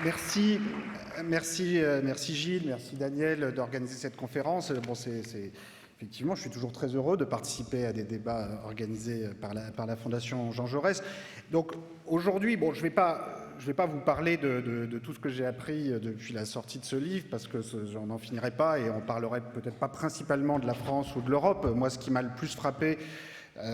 Merci, merci Gilles, merci Daniel d'organiser cette conférence. Bon, effectivement, je suis toujours très heureux de participer à des débats organisés par la Fondation Jean Jaurès. Donc aujourd'hui, bon, je vais pas vous parler de tout ce que j'ai appris depuis la sortie de ce livre, parce que j'en n'en finirai pas, et on parlerait peut-être pas principalement de la France ou de l'Europe. Moi, ce qui m'a le plus frappé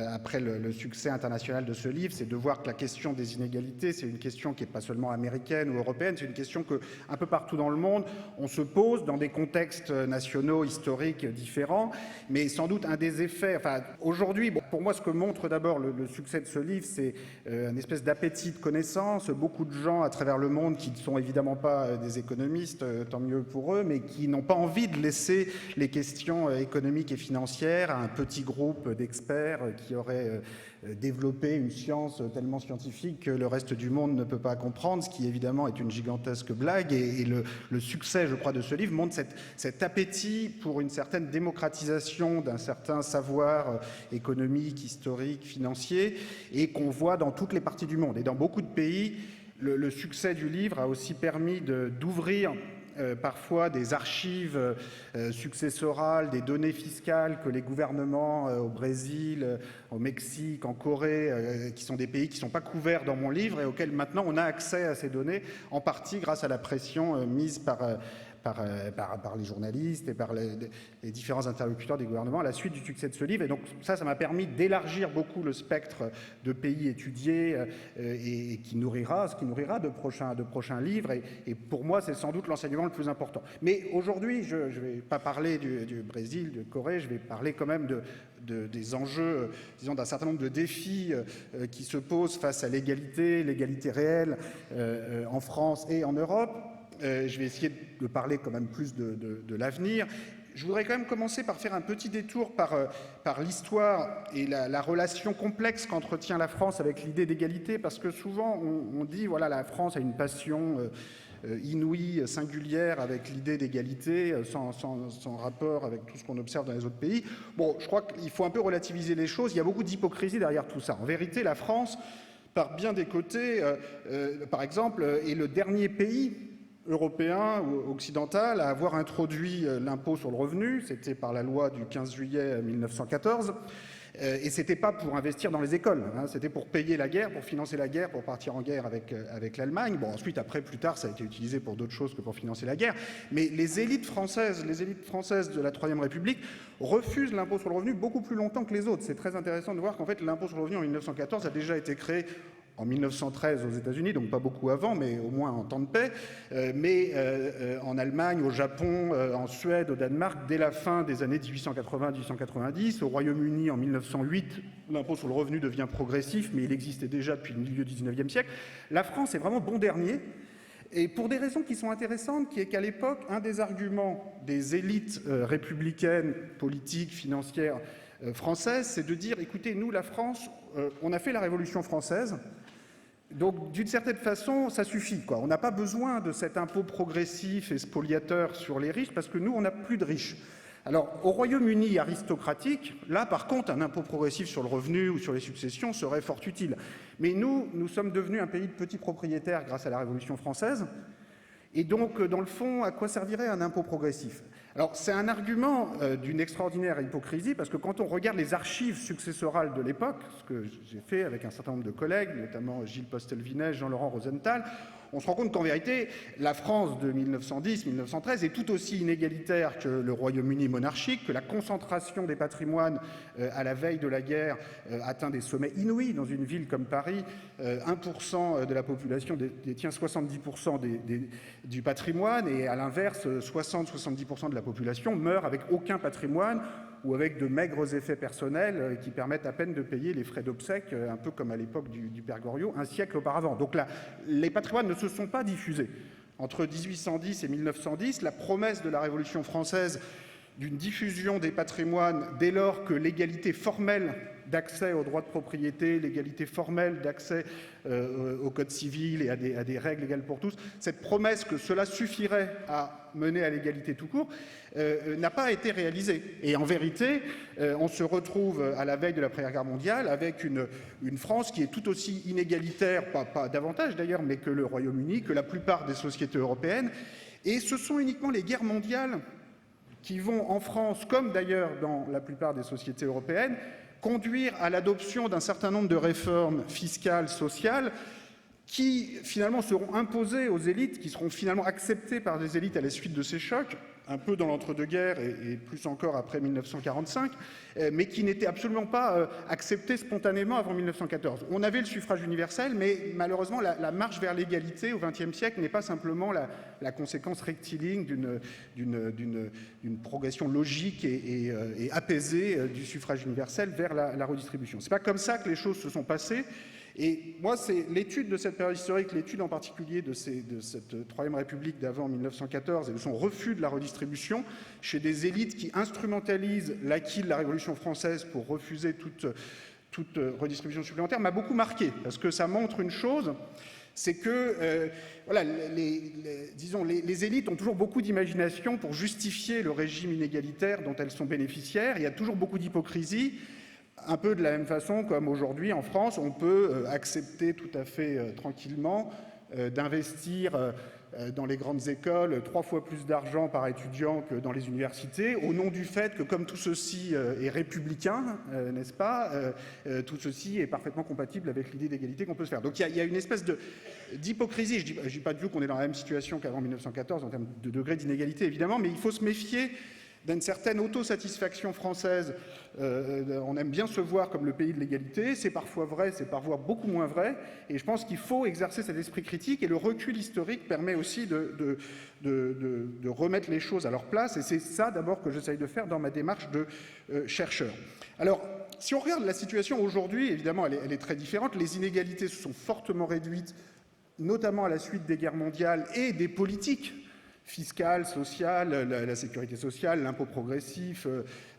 après le succès international de ce livre, c'est de voir que la question des inégalités, c'est une question qui n'est pas seulement américaine ou européenne, c'est une question que, un peu partout dans le monde, on se pose dans des contextes nationaux, historiques différents, mais sans doute un des effets, enfin, aujourd'hui, bon, pour moi, ce que montre d'abord le succès de ce livre, c'est une espèce d'appétit de connaissance, beaucoup de gens à travers le monde qui ne sont évidemment pas des économistes, tant mieux pour eux, mais qui n'ont pas envie de laisser les questions économiques et financières à un petit groupe d'experts qui aurait développé une science tellement scientifique que le reste du monde ne peut pas comprendre, ce qui évidemment est une gigantesque blague. Et le succès, je crois, de ce livre montre cet appétit pour une certaine démocratisation d'un certain savoir économique, historique, financier, et qu'on voit dans toutes les parties du monde. Et dans beaucoup de pays, le succès du livre a aussi permis d'ouvrir parfois des archives successorales, des données fiscales que les gouvernements au Brésil, au Mexique, en Corée, qui sont des pays qui ne sont pas couverts dans mon livre et auxquels maintenant on a accès à ces données, en partie grâce à la pression mise par les journalistes et par les différents interlocuteurs des gouvernements à la suite du succès de ce livre. Et donc ça m'a permis d'élargir beaucoup le spectre de pays étudiés et ce qui nourrira de prochains livres. Et pour moi, c'est sans doute l'enseignement le plus important. Mais aujourd'hui, je ne vais pas parler du Brésil, de Corée, je vais parler quand même des enjeux, disons, d'un certain nombre de défis qui se posent face à l'égalité réelle en France et en Europe. Je vais essayer de parler quand même plus de l'avenir. Je voudrais quand même commencer par faire un petit détour par l'histoire et la relation complexe qu'entretient la France avec l'idée d'égalité, parce que souvent on dit, voilà, la France a une passion inouïe, singulière avec l'idée d'égalité, sans rapport avec tout ce qu'on observe dans les autres pays. Bon, je crois qu'il faut un peu relativiser les choses. Il y a beaucoup d'hypocrisie derrière tout ça. En vérité, la France, par bien des côtés, par exemple, est le dernier pays européen ou occidental à avoir introduit l'impôt sur le revenu. C'était par la loi du 15 juillet 1914. Et ce n'était pas pour investir dans les écoles, hein, c'était pour payer la guerre, pour financer la guerre, pour partir en guerre avec l'Allemagne. Bon, ensuite, après, plus tard, ça a été utilisé pour d'autres choses que pour financer la guerre. Mais les élites françaises de la Troisième République refusent l'impôt sur le revenu beaucoup plus longtemps que les autres. C'est très intéressant de voir qu'en fait, l'impôt sur le revenu en 1914 a déjà été créé en 1913 aux États-Unis, donc pas beaucoup avant, mais au moins en temps de paix, en Allemagne, au Japon, en Suède, au Danemark, dès la fin des années 1880-1890. Au Royaume-Uni, en 1908, l'impôt sur le revenu devient progressif, mais il existait déjà depuis le milieu du 19e siècle. La France est vraiment bon dernier, et pour des raisons qui sont intéressantes, qui est qu'à l'époque, un des arguments des élites républicaines, politiques, financières françaises, c'est de dire, écoutez, nous, la France, on a fait la Révolution française, donc, d'une certaine façon, ça suffit, quoi. On n'a pas besoin de cet impôt progressif et spoliateur sur les riches, parce que nous, on n'a plus de riches. Alors, au Royaume-Uni aristocratique, là, par contre, un impôt progressif sur le revenu ou sur les successions serait fort utile. Mais nous sommes devenus un pays de petits propriétaires grâce à la Révolution française. Et donc, dans le fond, à quoi servirait un impôt progressif? Alors, c'est un argument d'une extraordinaire hypocrisie, parce que quand on regarde les archives successorales de l'époque, ce que j'ai fait avec un certain nombre de collègues, notamment Gilles Postel-Vinège, Jean-Laurent Rosenthal, on se rend compte qu'en vérité, la France de 1910-1913 est tout aussi inégalitaire que le Royaume-Uni monarchique, que la concentration des patrimoines à la veille de la guerre atteint des sommets inouïs. Dans une ville comme Paris, 1% de la population détient 70% du patrimoine, et à l'inverse, 60-70% de la population meurt avec aucun patrimoine ou avec de maigres effets personnels qui permettent à peine de payer les frais d'obsèques, un peu comme à l'époque du Père Goriot, un siècle auparavant. Donc là, les patrimoines ne se sont pas diffusés. Entre 1810 et 1910, la promesse de la Révolution française d'une diffusion des patrimoines dès lors que l'égalité formelle d'accès aux droits de propriété, l'égalité formelle d'accès au code civil et à des règles égales pour tous, cette promesse que cela suffirait à mener à l'égalité tout court, n'a pas été réalisée. Et en vérité, on se retrouve à la veille de la Première Guerre mondiale avec une France qui est tout aussi inégalitaire, pas davantage d'ailleurs, mais que le Royaume-Uni, que la plupart des sociétés européennes. Et ce sont uniquement les guerres mondiales qui vont en France, comme d'ailleurs dans la plupart des sociétés européennes, conduire à l'adoption d'un certain nombre de réformes fiscales, sociales, qui finalement seront imposées aux élites, qui seront finalement acceptées par les élites à la suite de ces chocs, un peu dans l'entre-deux-guerres et plus encore après 1945, mais qui n'étaient absolument pas acceptées spontanément avant 1914. On avait le suffrage universel, mais malheureusement la marche vers l'égalité au XXe siècle n'est pas simplement la conséquence rectiligne d'une progression logique et apaisée du suffrage universel vers la redistribution. Ce n'est pas comme ça que les choses se sont passées. Et moi, c'est l'étude de cette période historique, l'étude en particulier de cette Troisième République d'avant 1914 et de son refus de la redistribution chez des élites qui instrumentalisent l'acquis de la Révolution française pour refuser toute redistribution supplémentaire, m'a beaucoup marqué, parce que ça montre une chose, c'est que voilà, les élites ont toujours beaucoup d'imagination pour justifier le régime inégalitaire dont elles sont bénéficiaires. Il y a toujours beaucoup d'hypocrisie. Un peu de la même façon comme aujourd'hui en France, on peut accepter tout à fait tranquillement d'investir dans les grandes écoles 3 fois plus d'argent par étudiant que dans les universités, au nom du fait que comme tout ceci est républicain, n'est-ce pas, tout ceci est parfaitement compatible avec l'idée d'égalité qu'on peut se faire. Donc il y a une espèce d'hypocrisie. Je ne dis pas du tout qu'on est dans la même situation qu'avant 1914 en termes de degré d'inégalité, évidemment, mais il faut se méfier d'une certaine autosatisfaction française. On aime bien se voir comme le pays de l'égalité, c'est parfois vrai, c'est parfois beaucoup moins vrai, et je pense qu'il faut exercer cet esprit critique, et le recul historique permet aussi de remettre les choses à leur place, et c'est ça d'abord que j'essaye de faire dans ma démarche de chercheur. Alors, si on regarde la situation aujourd'hui, évidemment elle est très différente, les inégalités se sont fortement réduites, notamment à la suite des guerres mondiales et des politiques fiscale, sociale, la sécurité sociale, l'impôt progressif,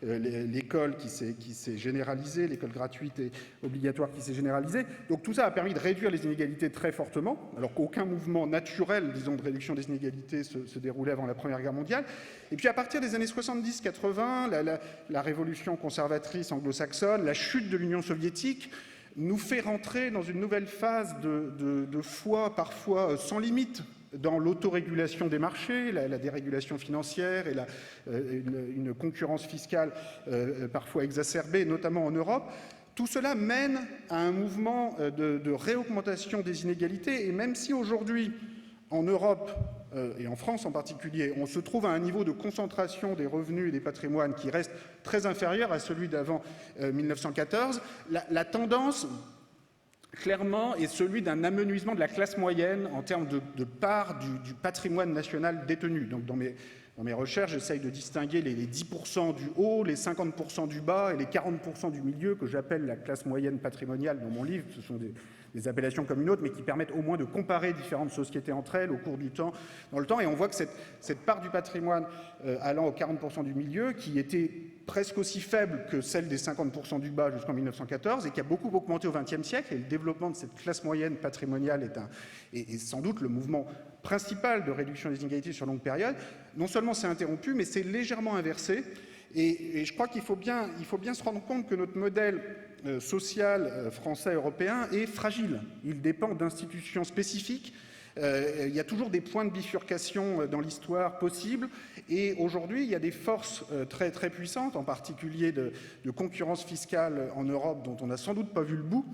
l'école qui s'est généralisée, l'école gratuite et obligatoire qui s'est généralisée. Donc tout ça a permis de réduire les inégalités très fortement, alors qu'aucun mouvement naturel, disons, de réduction des inégalités se déroulait avant la Première Guerre mondiale. Et puis à partir des années 70-80, la révolution conservatrice anglo-saxonne, la chute de l'Union soviétique, nous fait rentrer dans une nouvelle phase de foi parfois sans limite dans l'autorégulation des marchés, la dérégulation financière et une concurrence fiscale parfois exacerbée, notamment en Europe. Tout cela mène à un mouvement de réaugmentation des inégalités, et même si aujourd'hui, en Europe et en France en particulier, on se trouve à un niveau de concentration des revenus et des patrimoines qui reste très inférieur à celui d'avant 1914, la tendance clairement est celui d'un amenuisement de la classe moyenne en termes de part du patrimoine national détenu. Donc dans mes recherches, j'essaye de distinguer les 10% du haut, les 50% du bas et les 40% du milieu que j'appelle la classe moyenne patrimoniale dans mon livre. Ce sont des appellations comme une autre, mais qui permettent au moins de comparer différentes sociétés entre elles au cours du temps, dans le temps. Et on voit que cette part du patrimoine allant aux 40% du milieu, qui était presque aussi faible que celle des 50% du bas jusqu'en 1914 et qui a beaucoup augmenté au XXe siècle. Et le développement de cette classe moyenne patrimoniale est sans doute le mouvement principal de réduction des inégalités sur longue période. Non seulement c'est interrompu, mais c'est légèrement inversé. Et je crois qu'il faut bien se rendre compte que notre modèle social français européen est fragile. Il dépend d'institutions spécifiques. Il y a toujours des points de bifurcation dans l'histoire possibles, et aujourd'hui il y a des forces très, très puissantes, en particulier de concurrence fiscale en Europe dont on n'a sans doute pas vu le bout,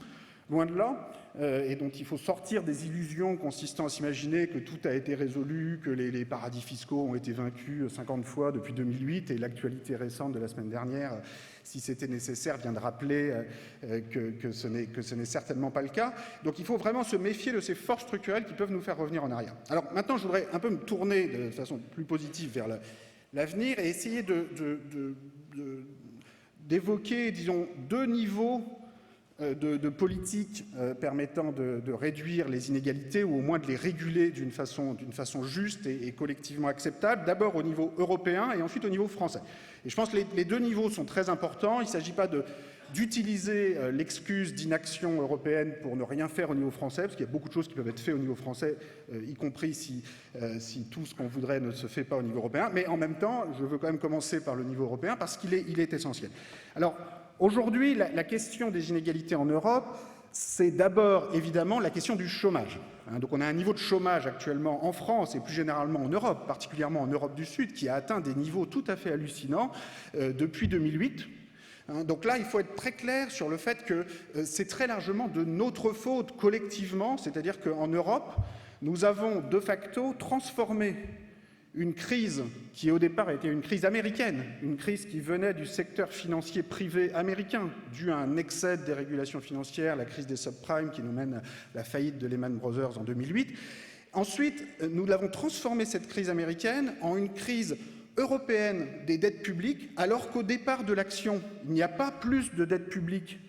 loin de là, et dont il faut sortir des illusions consistant à s'imaginer que tout a été résolu, que les paradis fiscaux ont été vaincus 50 fois depuis 2008, et l'actualité récente de la semaine dernière, si c'était nécessaire, vient de rappeler que ce n'est certainement pas le cas. Donc il faut vraiment se méfier de ces forces structurelles qui peuvent nous faire revenir en arrière. Alors maintenant, je voudrais un peu me tourner de façon plus positive vers l'avenir et essayer d'évoquer, disons, deux niveaux de politiques permettant de réduire les inégalités ou au moins de les réguler d'une façon juste et collectivement acceptable, d'abord au niveau européen et ensuite au niveau français. Et je pense que les deux niveaux sont très importants. Il ne s'agit pas d'utiliser l'excuse d'inaction européenne pour ne rien faire au niveau français, parce qu'il y a beaucoup de choses qui peuvent être faites au niveau français, y compris si tout ce qu'on voudrait ne se fait pas au niveau européen. Mais en même temps, je veux quand même commencer par le niveau européen parce qu'il est essentiel. Alors, aujourd'hui, la question des inégalités en Europe, c'est d'abord évidemment la question du chômage. Donc on a un niveau de chômage actuellement en France et plus généralement en Europe, particulièrement en Europe du Sud, qui a atteint des niveaux tout à fait hallucinants depuis 2008. Donc là, il faut être très clair sur le fait que c'est très largement de notre faute collectivement, c'est-à-dire qu'en Europe, nous avons de facto transformé une crise qui au départ était une crise américaine, une crise qui venait du secteur financier privé américain, due à un excès de dérégulation financière, la crise des subprimes qui nous mène à la faillite de Lehman Brothers en 2008. Ensuite, nous l'avons transformé, cette crise américaine, en une crise européenne des dettes publiques, alors qu'au départ de l'action, il n'y a pas plus de dettes publiques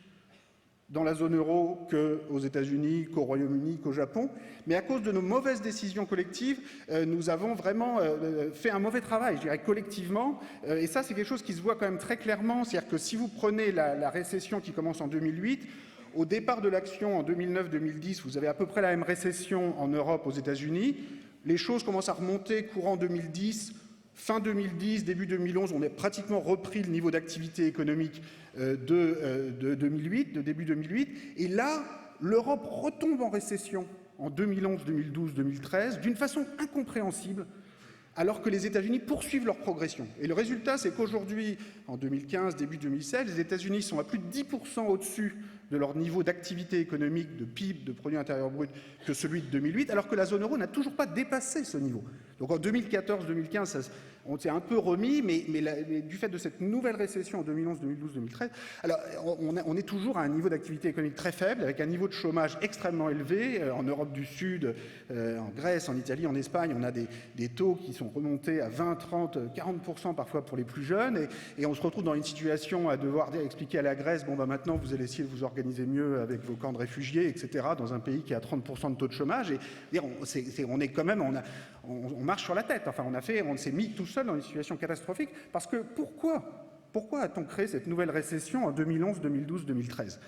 dans la zone euro qu'aux États-Unis, qu'au Royaume-Uni, qu'au Japon. Mais à cause de nos mauvaises décisions collectives, nous avons vraiment fait un mauvais travail, je dirais, collectivement. Et ça, c'est quelque chose qui se voit quand même très clairement. C'est-à-dire que si vous prenez la récession qui commence en 2008, au départ de l'action en 2009-2010, vous avez à peu près la même récession en Europe, aux États-Unis. Les choses commencent à remonter courant 2010, fin 2010, début 2011, on a pratiquement repris le niveau d'activité économique de 2008, de début 2008. Et là, l'Europe retombe en récession en 2011, 2012, 2013, d'une façon incompréhensible, alors que les États-Unis poursuivent leur progression. Et le résultat, c'est qu'aujourd'hui, en 2015, début 2016, les États-Unis sont à plus de 10% au-dessus de leur niveau d'activité économique, de PIB, de produit intérieur brut, que celui de 2008, alors que la zone euro n'a toujours pas dépassé ce niveau. Donc en 2014-2015, on s'est un peu remis, mais du fait de cette nouvelle récession en 2011, 2012, 2013, alors on est toujours à un niveau d'activité économique très faible, avec un niveau de chômage extrêmement élevé. En Europe du Sud, en Grèce, en Italie, en Espagne, on a des taux qui sont remontés à 20, 30, 40% parfois pour les plus jeunes, et on se retrouve dans une situation à devoir expliquer à la Grèce, bon, maintenant vous allez essayer de vous organiser mieux avec vos camps de réfugiés, etc., dans un pays qui a 30% de taux de chômage, et on est quand même, on marche sur la tête. Enfin, on s'est mis tout seul dans une situation catastrophique, parce que pourquoi a-t-on créé cette nouvelle récession en 2011, 2012, 2013,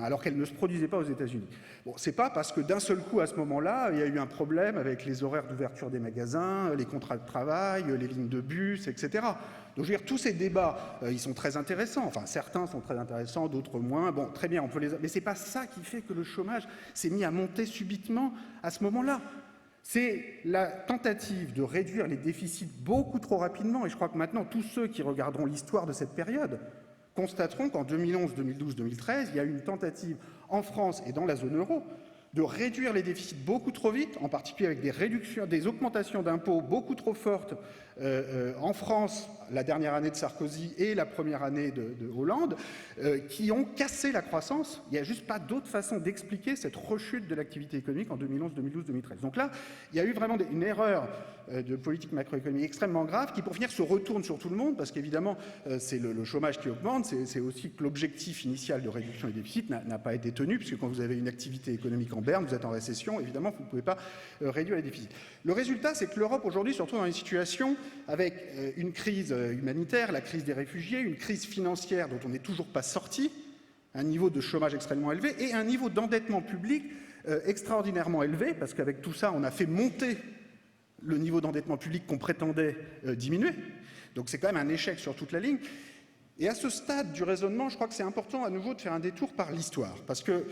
alors qu'elle ne se produisait pas aux États-Unis? Bon, c'est pas parce que d'un seul coup, à ce moment-là, il y a eu un problème avec les horaires d'ouverture des magasins, les contrats de travail, les lignes de bus, etc. Donc, je veux dire, tous ces débats, ils sont très intéressants. Enfin, certains sont très intéressants, d'autres moins. Bon, très bien, on peut mais c'est pas ça qui fait que le chômage s'est mis à monter subitement à ce moment-là. C'est la tentative de réduire les déficits beaucoup trop rapidement, et je crois que maintenant, tous ceux qui regarderont l'histoire de cette période constateront qu'en 2011, 2012, 2013, il y a eu une tentative en France et dans la zone euro de réduire les déficits beaucoup trop vite, en particulier avec des augmentations d'impôts beaucoup trop fortes en France, la dernière année de Sarkozy et la première année de Hollande, qui ont cassé la croissance. Il n'y a juste pas d'autre façon d'expliquer cette rechute de l'activité économique en 2011, 2012, 2013. Donc là, il y a eu vraiment une erreur de politique macroéconomique extrêmement grave qui, pour finir, se retourne sur tout le monde, parce qu'évidemment, c'est le chômage qui augmente, c'est aussi que l'objectif initial de réduction des déficits n'a pas été tenu, puisque quand vous avez une activité économique en berne, vous êtes en récession, évidemment, vous ne pouvez pas réduire les déficits. Le résultat, c'est que l'Europe, aujourd'hui, se retrouve dans une situation avec une crise humanitaire, la crise des réfugiés, une crise financière dont on n'est toujours pas sorti, un niveau de chômage extrêmement élevé et un niveau d'endettement public extraordinairement élevé, parce qu'avec tout ça, on a fait monter le niveau d'endettement public qu'on prétendait diminuer. Donc c'est quand même un échec sur toute la ligne. Et à ce stade du raisonnement, je crois que c'est important à nouveau de faire un détour par l'histoire. Parce que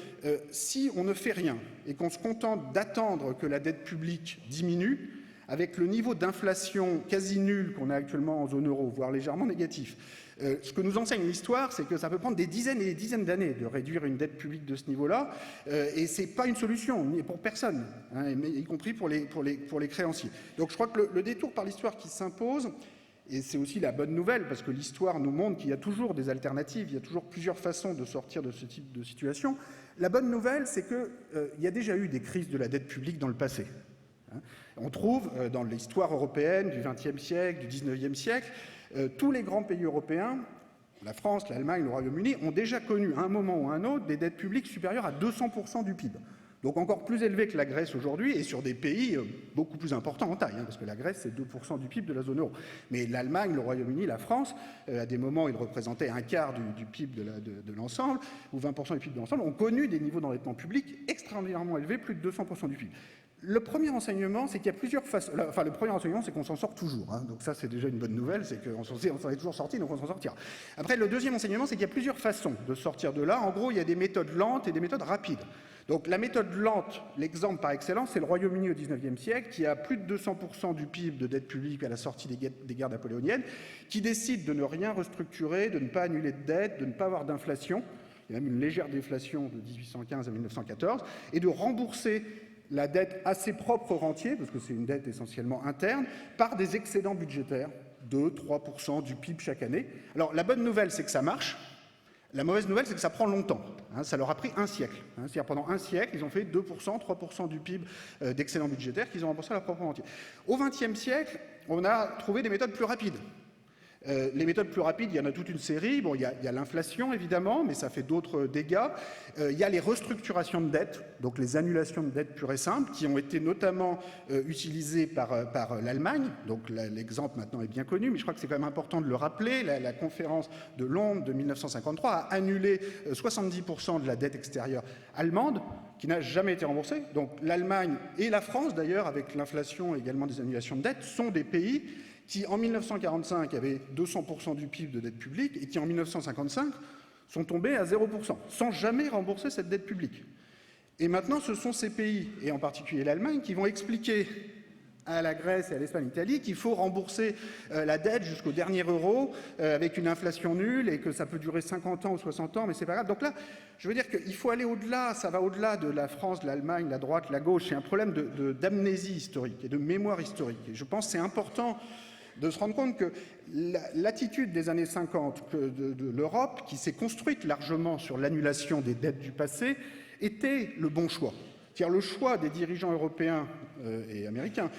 si on ne fait rien et qu'on se contente d'attendre que la dette publique diminue, avec le niveau d'inflation quasi nul qu'on a actuellement en zone euro, voire légèrement négatif, ce que nous enseigne l'histoire, c'est que ça peut prendre des dizaines et des dizaines d'années de réduire une dette publique de ce niveau-là, et ce n'est pas une solution, pour personne, hein, y compris pour les créanciers. Donc je crois que le détour par l'histoire qui s'impose, et c'est aussi la bonne nouvelle, parce que l'histoire nous montre qu'il y a toujours des alternatives, il y a toujours plusieurs façons de sortir de ce type de situation. La bonne nouvelle, c'est qu'il y a déjà eu des crises de la dette publique dans le passé. On trouve dans l'histoire européenne du XXe siècle, du XIXe siècle, tous les grands pays européens la France, l'Allemagne, le Royaume-Uni ont déjà connu à un moment ou à un autre des dettes publiques supérieures à 200% du PIB. Donc encore plus élevées que la Grèce aujourd'hui et sur des pays beaucoup plus importants en taille, parce que la Grèce c'est 2% du PIB de la zone euro. Mais l'Allemagne, le Royaume-Uni, la France, à des moments ils représentaient un quart du PIB de l'ensemble, ou 20% du PIB de l'ensemble, ont connu des niveaux d'endettement public extraordinairement élevés, plus de 200% du PIB. Le premier enseignement, c'est qu'il y a plusieurs façons. Enfin, le premier enseignement, c'est qu'on s'en sort toujours. Donc ça, c'est déjà une bonne nouvelle, c'est qu'on s'en est toujours sorti, donc on s'en sortira. Après, le deuxième enseignement, c'est qu'il y a plusieurs façons de sortir de là. En gros, il y a des méthodes lentes et des méthodes rapides. Donc la méthode lente, l'exemple par excellence, c'est le Royaume-Uni au XIXe siècle, qui a plus de 200% du PIB de dette publique à la sortie des guerres napoléoniennes, qui décide de ne rien restructurer, de ne pas annuler de dette, de ne pas avoir d'inflation, il y a même une légère déflation de 1815 à 1914, et de rembourser la dette à ses propres rentiers, parce que c'est une dette essentiellement interne, par des excédents budgétaires, 2-3% du PIB chaque année. Alors la bonne nouvelle, c'est que ça marche. La mauvaise nouvelle, c'est que ça prend longtemps. Ça leur a pris un siècle. C'est-à-dire pendant un siècle, ils ont fait 2%, 3% du PIB d'excédents budgétaires qu'ils ont remboursé à leur propre rentier. Au XXe siècle, on a trouvé des méthodes plus rapides. Les méthodes plus rapides, il y en a toute une série. Bon, il y a l'inflation, évidemment, mais ça fait d'autres dégâts. Il y a les restructurations de dettes, donc les annulations de dettes pures et simples, qui ont été notamment utilisées par l'Allemagne. Donc l'exemple maintenant est bien connu, mais je crois que c'est quand même important de le rappeler. La conférence de Londres de 1953 a annulé 70% de la dette extérieure allemande, qui n'a jamais été remboursée. Donc l'Allemagne et la France, d'ailleurs, avec l'inflation et également des annulations de dettes, sont des pays qui, en 1945, avaient 200% du PIB de dette publique et qui, en 1955, sont tombés à 0%, sans jamais rembourser cette dette publique. Et maintenant, ce sont ces pays, et en particulier l'Allemagne, qui vont expliquer à la Grèce et à l'Espagne et l'Italie qu'il faut rembourser la dette jusqu'au dernier euro avec une inflation nulle et que ça peut durer 50 ans ou 60 ans, mais c'est pas grave. Donc là, je veux dire qu'il faut aller au-delà, ça va au-delà de la France, de l'Allemagne, la droite, la gauche. C'est un problème d'amnésie historique et de mémoire historique. Et je pense que c'est important de se rendre compte que l'attitude des années 50 de l'Europe, qui s'est construite largement sur l'annulation des dettes du passé, était le bon choix. C'est-à-dire le choix des dirigeants européens et américains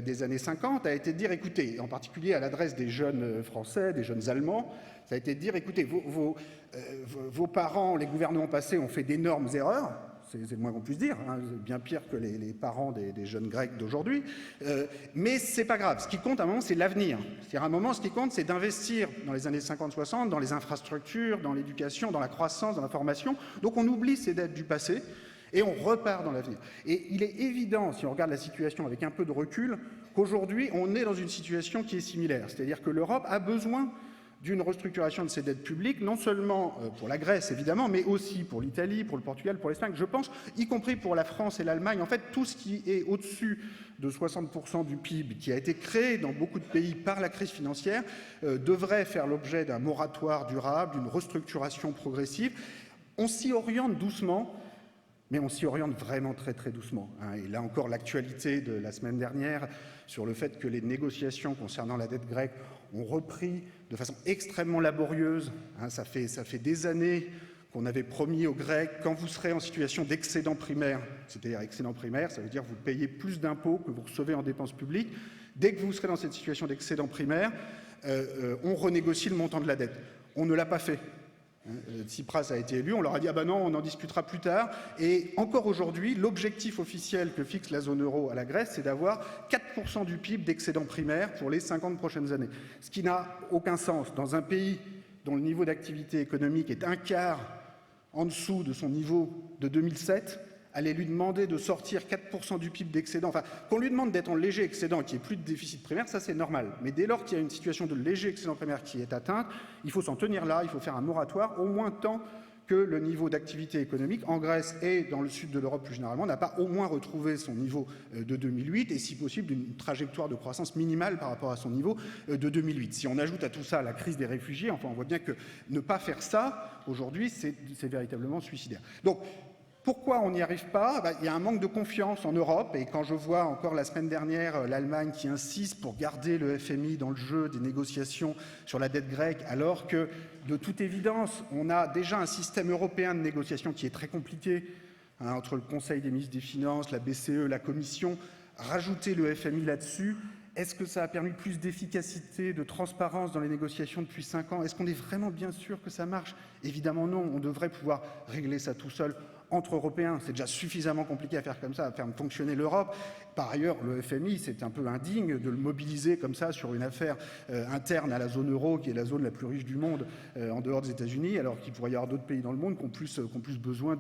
des années 50 a été de dire, écoutez, en particulier à l'adresse des jeunes Français, des jeunes Allemands, ça a été de dire, écoutez, vos parents, les gouvernements passés ont fait d'énormes erreurs, c'est le moins qu'on puisse dire, bien pire que les parents des jeunes Grecs d'aujourd'hui, mais c'est pas grave. Ce qui compte à un moment, c'est l'avenir. C'est-à-dire à un moment, ce qui compte, c'est d'investir dans les années 50-60, dans les infrastructures, dans l'éducation, dans la croissance, dans la formation. Donc on oublie ces dettes du passé et on repart dans l'avenir. Et il est évident, si on regarde la situation avec un peu de recul, qu'aujourd'hui, on est dans une situation qui est similaire. C'est-à-dire que l'Europe a besoin d'une restructuration de ses dettes publiques, non seulement pour la Grèce, évidemment, mais aussi pour l'Italie, pour le Portugal, pour l'Espagne, je pense, y compris pour la France et l'Allemagne. En fait, tout ce qui est au-dessus de 60% du PIB, qui a été créé dans beaucoup de pays par la crise financière, devrait faire l'objet d'un moratoire durable, d'une restructuration progressive. On s'y oriente doucement, mais on s'y oriente vraiment très très doucement. Et là encore, l'actualité de la semaine dernière sur le fait que les négociations concernant la dette grecque ont repris de façon extrêmement laborieuse. Ça fait des années qu'on avait promis aux Grecs, quand vous serez en situation d'excédent primaire, c'est-à-dire excédent primaire, ça veut dire que vous payez plus d'impôts que vous recevez en dépenses publiques, dès que vous serez dans cette situation d'excédent primaire, on renégocie le montant de la dette. On ne l'a pas fait. Tsipras a été élu, on leur a dit « Ah ben non, on en discutera plus tard ». Et encore aujourd'hui, l'objectif officiel que fixe la zone euro à la Grèce, c'est d'avoir 4% du PIB d'excédent primaire pour les 50 prochaines années. Ce qui n'a aucun sens. Dans un pays dont le niveau d'activité économique est un quart en dessous de son niveau de 2007, aller lui demander de sortir 4% du PIB d'excédent, enfin, qu'on lui demande d'être en léger excédent, qu'il n'y ait plus de déficit primaire, ça c'est normal. Mais dès lors qu'il y a une situation de léger excédent primaire qui est atteinte, il faut s'en tenir là, il faut faire un moratoire, au moins tant que le niveau d'activité économique en Grèce et dans le sud de l'Europe plus généralement n'a pas au moins retrouvé son niveau de 2008 et si possible une trajectoire de croissance minimale par rapport à son niveau de 2008. Si on ajoute à tout ça la crise des réfugiés, enfin on voit bien que ne pas faire ça aujourd'hui c'est véritablement suicidaire. Donc pourquoi on n'y arrive pas ? Il y a un manque de confiance en Europe et quand je vois encore la semaine dernière l'Allemagne qui insiste pour garder le FMI dans le jeu des négociations sur la dette grecque alors que de toute évidence on a déjà un système européen de négociation qui est très compliqué entre le Conseil des ministres des Finances, la BCE, la Commission, rajouter le FMI là-dessus Est-ce que ça a permis plus d'efficacité, de transparence dans les négociations depuis 5 ans? Est-ce qu'on est vraiment bien sûr que ça marche? Évidemment non, on devrait pouvoir régler ça tout seul entre Européens. C'est déjà suffisamment compliqué à faire comme ça, à faire fonctionner l'Europe. Par ailleurs, le FMI, c'est un peu indigne de le mobiliser comme ça sur une affaire interne à la zone euro, qui est la zone la plus riche du monde en dehors des États-Unis, alors qu'il pourrait y avoir d'autres pays dans le monde qui ont plus besoin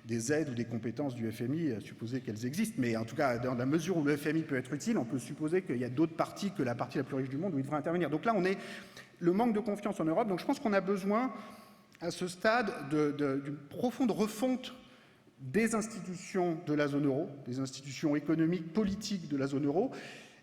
des aides ou des compétences du FMI, à supposer qu'elles existent. Mais en tout cas, dans la mesure où le FMI peut être utile, on peut supposer qu'il y a d'autres parties que la partie la plus riche du monde où il devrait intervenir. Donc là, on est le manque de confiance en Europe. Donc je pense qu'on a besoin, à ce stade, d'une profonde refonte des institutions de la zone euro, des institutions économiques, politiques de la zone euro.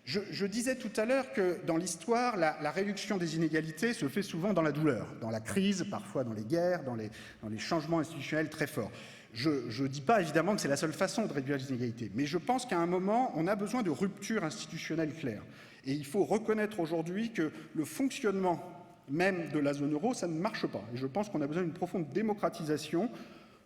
Je disais tout à l'heure que dans l'histoire, la réduction des inégalités se fait souvent dans la douleur, dans la crise, parfois dans les guerres, dans les changements institutionnels très forts. Je ne dis pas évidemment que c'est la seule façon de réduire les inégalités, mais je pense qu'à un moment, on a besoin de ruptures institutionnelles claires. Et il faut reconnaître aujourd'hui que le fonctionnement même de la zone euro, ça ne marche pas. Et je pense qu'on a besoin d'une profonde démocratisation.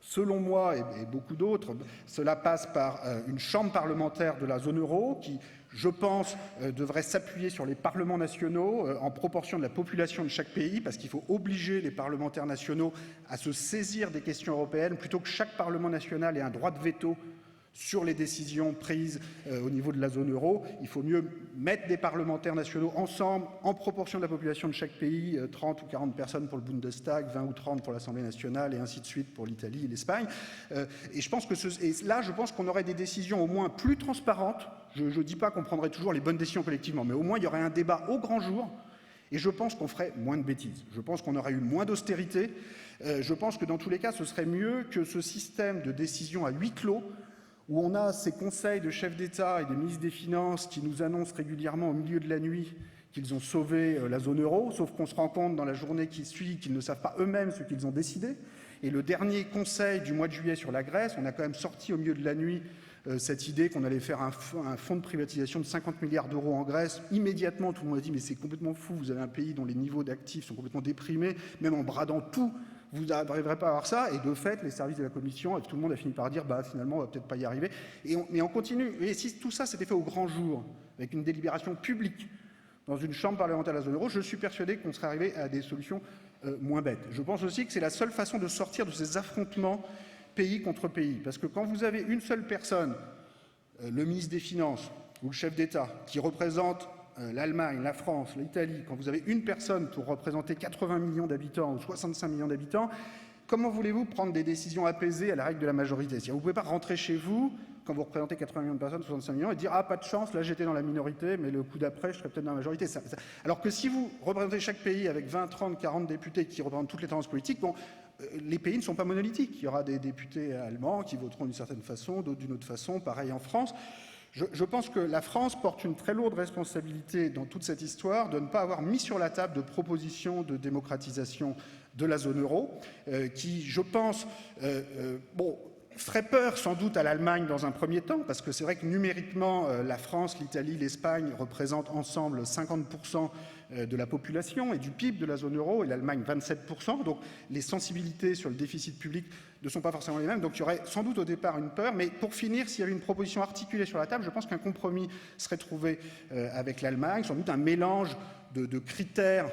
Selon moi et beaucoup d'autres, cela passe par une chambre parlementaire de la zone euro qui, je pense, devrait s'appuyer sur les parlements nationaux en proportion de la population de chaque pays, parce qu'il faut obliger les parlementaires nationaux à se saisir des questions européennes, plutôt que chaque parlement national ait un droit de veto sur les décisions prises au niveau de la zone euro. Il faut mieux mettre des parlementaires nationaux ensemble, en proportion de la population de chaque pays, 30 ou 40 personnes pour le Bundestag, 20 ou 30 pour l'Assemblée nationale, et ainsi de suite pour l'Italie et l'Espagne. Et je pense que là, je pense qu'on aurait des décisions au moins plus transparentes. Je ne dis pas qu'on prendrait toujours les bonnes décisions collectivement, mais au moins il y aurait un débat au grand jour, et je pense qu'on ferait moins de bêtises. Je pense qu'on aurait eu moins d'austérité. Je pense que dans tous les cas, ce serait mieux que ce système de décision à huis clos, où on a ces conseils de chefs d'État et des ministres des Finances qui nous annoncent régulièrement au milieu de la nuit qu'ils ont sauvé la zone euro, sauf qu'on se rend compte dans la journée qui suit qu'ils ne savent pas eux-mêmes ce qu'ils ont décidé. Et le dernier conseil du mois de juillet sur la Grèce, on a quand même sorti au milieu de la nuit cette idée qu'on allait faire un fonds de privatisation de 50 milliards d'euros en Grèce. Immédiatement, tout le monde a dit « mais c'est complètement fou, vous avez un pays dont les niveaux d'actifs sont complètement déprimés, même en bradant tout, vous n'arriverez pas à avoir ça ». Et de fait, les services de la Commission, tout le monde a fini par dire « finalement, on va peut-être pas y arriver ». Mais on continue. Et si tout ça s'était fait au grand jour, avec une délibération publique, dans une chambre parlementaire de la zone euro, je suis persuadé qu'on serait arrivé à des solutions moins bêtes. Je pense aussi que c'est la seule façon de sortir de ces affrontements pays contre pays. Parce que quand vous avez une seule personne, le ministre des Finances ou le chef d'État, qui représente l'Allemagne, la France, l'Italie, quand vous avez une personne pour représenter 80 millions d'habitants ou 65 millions d'habitants, comment voulez-vous prendre des décisions apaisées à la règle de la majorité? Vous ne pouvez pas rentrer chez vous, quand vous représentez 80 millions de personnes, 65 millions, et dire « ah, pas de chance, là j'étais dans la minorité, mais le coup d'après, je serais peut-être dans la majorité ». Alors que si vous représentez chaque pays avec 20, 30, 40 députés qui représentent toutes les tendances politiques, les pays ne sont pas monolithiques. Il y aura des députés allemands qui voteront d'une certaine façon, d'autres d'une autre façon, pareil en France. Je pense que la France porte une très lourde responsabilité dans toute cette histoire de ne pas avoir mis sur la table de propositions de démocratisation de la zone euro, qui, je pense, ferait peur sans doute à l'Allemagne dans un premier temps, parce que c'est vrai que numériquement, la France, l'Italie, l'Espagne représentent ensemble 50% de la population et du PIB de la zone euro, et l'Allemagne 27%. Donc les sensibilités sur le déficit public ne sont pas forcément les mêmes. Donc il y aurait sans doute au départ une peur. Mais pour finir, s'il y avait une proposition articulée sur la table, je pense qu'un compromis serait trouvé avec l'Allemagne, sans doute un mélange de critères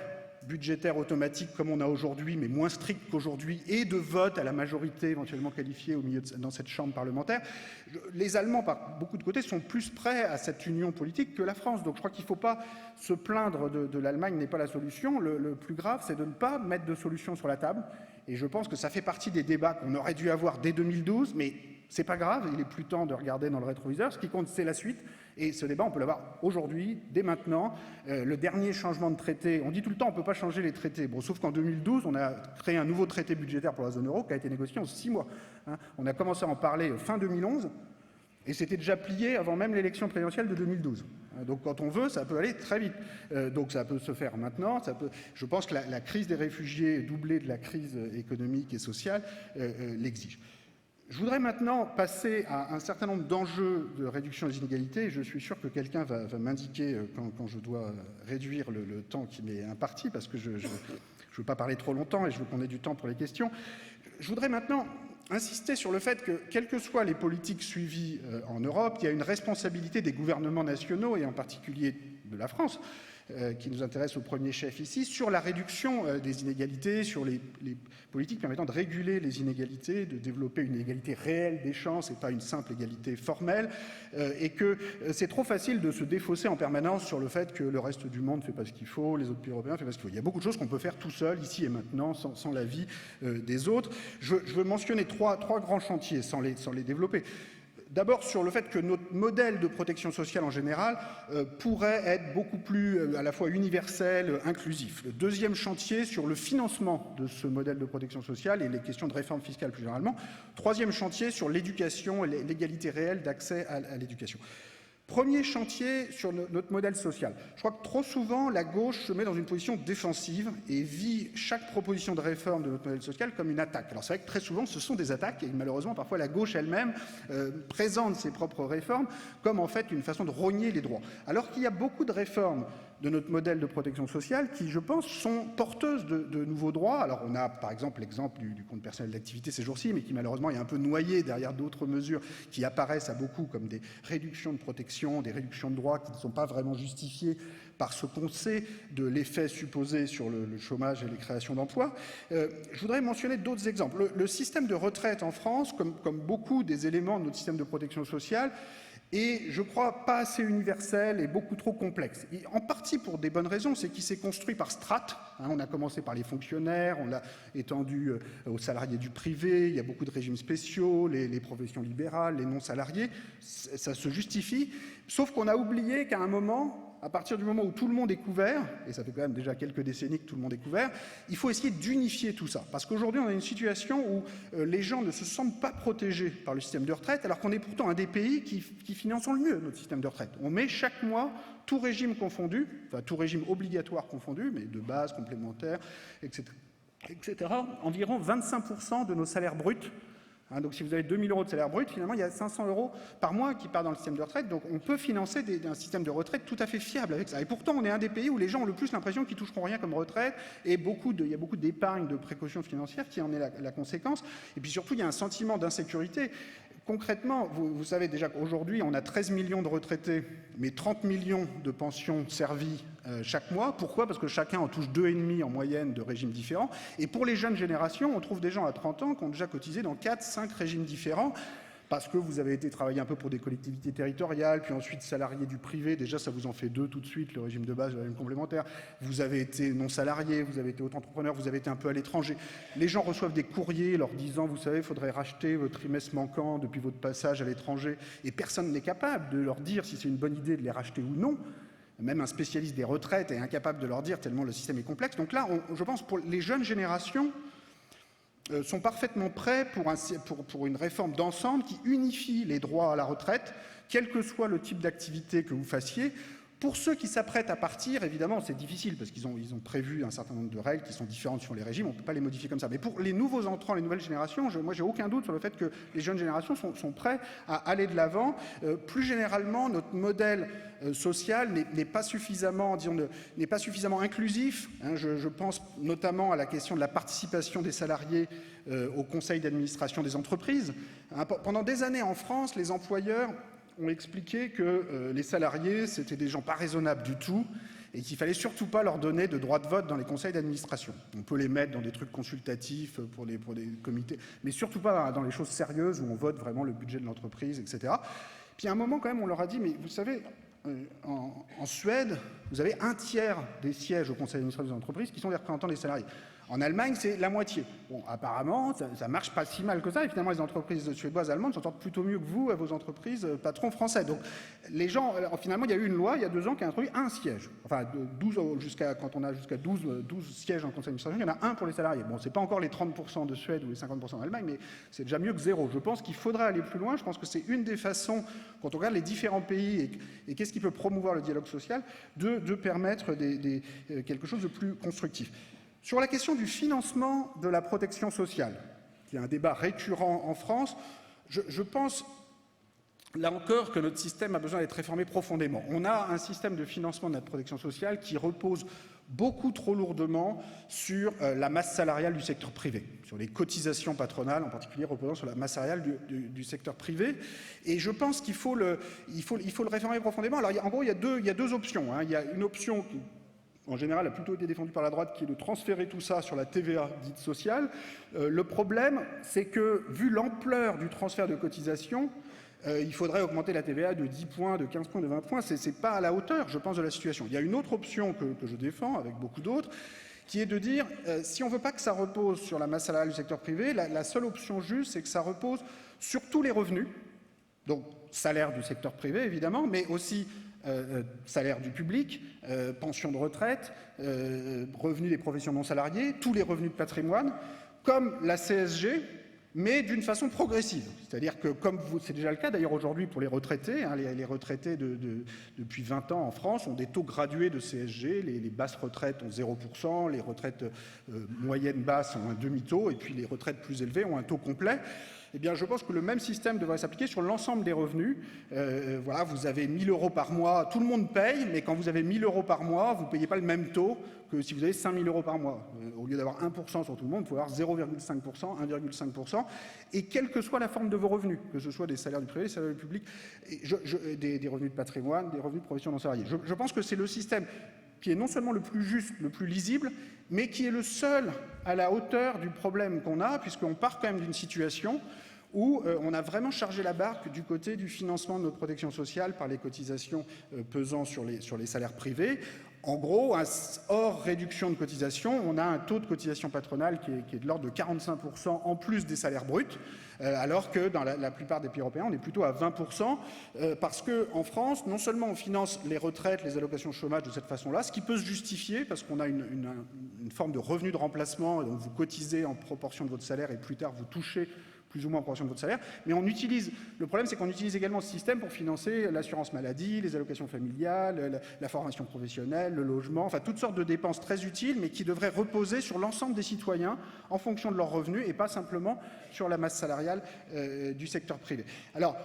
budgétaire automatique comme on a aujourd'hui, mais moins strict qu'aujourd'hui, et de vote à la majorité éventuellement qualifiée dans cette chambre parlementaire. Les Allemands, par beaucoup de côtés, sont plus prêts à cette union politique que la France. Donc je crois qu'il ne faut pas se plaindre de l'Allemagne n'est pas la solution. Le plus grave, c'est de ne pas mettre de solution sur la table. Et je pense que ça fait partie des débats qu'on aurait dû avoir dès 2012, mais c'est pas grave, il est plus temps de regarder dans le rétroviseur. Ce qui compte, c'est la suite. Et ce débat, on peut l'avoir aujourd'hui, dès maintenant. Le dernier changement de traité, on dit tout le temps on ne peut pas changer les traités. Bon, sauf qu'en 2012, on a créé un nouveau traité budgétaire pour la zone euro qui a été négocié en 6 mois. On a commencé à en parler fin 2011 et c'était déjà plié avant même l'élection présidentielle de 2012. Donc quand on veut, ça peut aller très vite. Donc ça peut se faire maintenant. Je pense que la crise des réfugiés doublée de la crise économique et sociale l'exige. Je voudrais maintenant passer à un certain nombre d'enjeux de réduction des inégalités. Je suis sûr que quelqu'un va m'indiquer quand je dois réduire le temps qui m'est imparti, parce que je ne veux pas parler trop longtemps et je veux qu'on ait du temps pour les questions. Je voudrais maintenant insister sur le fait que, quelles que soient les politiques suivies en Europe, il y a une responsabilité des gouvernements nationaux, et en particulier de la France, qui nous intéresse au premier chef ici, sur la réduction des inégalités, sur les politiques permettant de réguler les inégalités, de développer une égalité réelle des chances et pas une simple égalité formelle, et que c'est trop facile de se défausser en permanence sur le fait que le reste du monde ne fait pas ce qu'il faut, les autres pays européens ne font pas ce qu'il faut. Il y a beaucoup de choses qu'on peut faire tout seul, ici et maintenant, sans l'avis des autres. Je veux mentionner trois grands chantiers sans les développer. D'abord sur le fait que notre modèle de protection sociale en général pourrait être beaucoup plus à la fois universel, inclusif. Le deuxième chantier sur le financement de ce modèle de protection sociale et les questions de réforme fiscale plus généralement. Troisième chantier sur l'éducation et l'égalité réelle d'accès à l'éducation. Premier chantier sur notre modèle social. Je crois que trop souvent, la gauche se met dans une position défensive et vit chaque proposition de réforme de notre modèle social comme une attaque. Alors c'est vrai que très souvent, ce sont des attaques et malheureusement, parfois, la gauche elle-même présente ses propres réformes comme en fait une façon de rogner les droits. Alors qu'il y a beaucoup de réformes de notre modèle de protection sociale qui, je pense, sont porteuses de nouveaux droits. Alors on a par exemple l'exemple du compte personnel d'activité ces jours-ci, mais qui malheureusement est un peu noyé derrière d'autres mesures qui apparaissent à beaucoup comme des réductions de protection, des réductions de droits qui ne sont pas vraiment justifiées par ce qu'on sait de l'effet supposé sur le chômage et les créations d'emplois. Je voudrais mentionner d'autres exemples. Le système de retraite en France, comme beaucoup des éléments de notre système de protection sociale, et je crois pas assez universel et beaucoup trop complexe. Et en partie pour des bonnes raisons, c'est qu'il s'est construit par strates. On a commencé par les fonctionnaires, on l'a étendu aux salariés du privé, il y a beaucoup de régimes spéciaux, les professions libérales, les non-salariés, ça se justifie, sauf qu'on a oublié qu'à un moment, à partir du moment où tout le monde est couvert, et ça fait quand même déjà quelques décennies que tout le monde est couvert, il faut essayer d'unifier tout ça. Parce qu'aujourd'hui, on a une situation où les gens ne se sentent pas protégés par le système de retraite, alors qu'on est pourtant un des pays qui finançons le mieux notre système de retraite. On met chaque mois, tout régime confondu, enfin tout régime obligatoire confondu, mais de base, complémentaire, etc., environ 25% de nos salaires bruts. Donc si vous avez 2 000 € de salaire brut, finalement il y a 500 € par mois qui partent dans le système de retraite, donc on peut financer un système de retraite tout à fait fiable avec ça. Et pourtant on est un des pays où les gens ont le plus l'impression qu'ils toucheront rien comme retraite, et il y a beaucoup d'épargne, de précautions financières qui en est la conséquence. Et puis surtout il y a un sentiment d'insécurité. Concrètement, vous savez déjà qu'aujourd'hui, on a 13 millions de retraités, mais 30 millions de pensions servies chaque mois. Pourquoi ? Parce que chacun en touche 2,5 en moyenne de régimes différents. Et pour les jeunes générations, on trouve des gens à 30 ans qui ont déjà cotisé dans 4-5 régimes différents. Parce que vous avez été travailler un peu pour des collectivités territoriales, puis ensuite salarié du privé, déjà ça vous en fait 2 tout de suite, le régime de base, le régime complémentaire. Vous avez été non salarié, vous avez été auto-entrepreneur, vous avez été un peu à l'étranger. Les gens reçoivent des courriers leur disant, vous savez, il faudrait racheter votre trimestre manquant depuis votre passage à l'étranger, et personne n'est capable de leur dire si c'est une bonne idée de les racheter ou non. Même un spécialiste des retraites est incapable de leur dire tellement le système est complexe. Donc là, je pense pour les jeunes générations, sont parfaitement prêts pour une réforme d'ensemble qui unifie les droits à la retraite, quel que soit le type d'activité que vous fassiez. Pour ceux qui s'apprêtent à partir, évidemment, c'est difficile parce qu'ils ont prévu un certain nombre de règles qui sont différentes sur les régimes, on ne peut pas les modifier comme ça. Mais pour les nouveaux entrants, les nouvelles générations, moi, j'ai aucun doute sur le fait que les jeunes générations sont prêts à aller de l'avant. Plus généralement, notre modèle social n'est pas suffisamment inclusif. Je pense notamment à la question de la participation des salariés au conseil d'administration des entreprises. Pendant des années en France, les employeurs ont expliqué que les salariés, c'était des gens pas raisonnables du tout et qu'il fallait surtout pas leur donner de droit de vote dans les conseils d'administration. On peut les mettre dans des trucs consultatifs pour des comités, mais surtout pas dans les choses sérieuses où on vote vraiment le budget de l'entreprise, etc. Puis à un moment, quand même, on leur a dit, mais vous savez, en Suède, vous avez 1/3 des sièges au conseil d'administration des entreprises qui sont des représentants des salariés. En Allemagne, c'est la moitié. Bon, apparemment, ça marche pas si mal que ça. Et finalement, les entreprises suédoises, allemandes s'en sortent plutôt mieux que vous, vos entreprises patrons français. Donc, les gens, finalement, il y a eu une loi, il y a 2 ans, qui a introduit 1 siège. Enfin, 12 quand on a jusqu'à 12 sièges en conseil d'administration, il y en a 1 pour les salariés. Bon, c'est pas encore les 30% de Suède ou les 50% d'Allemagne, mais c'est déjà mieux que 0. Je pense qu'il faudrait aller plus loin. Je pense que c'est une des façons, quand on regarde les différents pays et qu'est-ce qui peut promouvoir le dialogue social, de permettre quelque chose de plus constructif. Sur la question du financement de la protection sociale, qui est un débat récurrent en France, je pense, là encore, que notre système a besoin d'être réformé profondément. On a un système de financement de notre protection sociale qui repose beaucoup trop lourdement sur la masse salariale du secteur privé, sur les cotisations patronales, en particulier reposant sur la masse salariale du secteur privé. Et je pense qu'il faut le réformer profondément. Alors, en gros, il y a deux options. Il y a une option qui, en général, a plutôt été défendue par la droite, qui est de transférer tout ça sur la TVA dite sociale. Le problème, c'est que, vu l'ampleur du transfert de cotisations, il faudrait augmenter la TVA de 10 points, de 15 points, de 20 points. Ce n'est pas à la hauteur, je pense, de la situation. Il y a une autre option que je défends, avec beaucoup d'autres, qui est de dire, si on ne veut pas que ça repose sur la masse salariale du secteur privé, la seule option juste, c'est que ça repose sur tous les revenus, donc salaire du secteur privé, évidemment, mais aussi salaire du public, pension de retraite, revenus des professions non salariées, tous les revenus de patrimoine, comme la CSG, mais d'une façon progressive. C'est-à-dire que, comme c'est déjà le cas d'ailleurs aujourd'hui pour les retraités, les retraités depuis 20 ans en France ont des taux gradués de CSG, les basses retraites ont 0%, les retraites moyennes basses ont un demi-taux, et puis les retraites plus élevées ont un taux complet. Eh bien, je pense que le même système devrait s'appliquer sur l'ensemble des revenus. Voilà, vous avez 1 000 € par mois, tout le monde paye, mais quand vous avez 1 000 € par mois, vous ne payez pas le même taux que si vous avez 5 000 € par mois. Au lieu d'avoir 1% sur tout le monde, vous pouvez avoir 0,5%, 1,5%, et quelle que soit la forme de vos revenus, que ce soit des salaires du privé, des salaires du public, des revenus de patrimoine, des revenus de profession non salariée. Je pense que c'est le système qui est non seulement le plus juste, le plus lisible, mais qui est le seul à la hauteur du problème qu'on a, puisqu'on part quand même d'une situation où on a vraiment chargé la barque du côté du financement de notre protection sociale par les cotisations pesant sur les salaires privés. En gros, hors réduction de cotisation, on a un taux de cotisation patronale qui est de l'ordre de 45% en plus des salaires bruts, alors que dans la plupart des pays européens, on est plutôt à 20%, parce qu'en France, non seulement on finance les retraites, les allocations de chômage de cette façon-là, ce qui peut se justifier, parce qu'on a une forme de revenu de remplacement, donc vous cotisez en proportion de votre salaire et plus tard vous touchez plus ou moins en proportion de votre salaire, mais le problème c'est qu'on utilise également ce système pour financer l'assurance maladie, les allocations familiales, la formation professionnelle, le logement, enfin toutes sortes de dépenses très utiles, mais qui devraient reposer sur l'ensemble des citoyens en fonction de leurs revenus et pas simplement sur la masse salariale du secteur privé. Alors,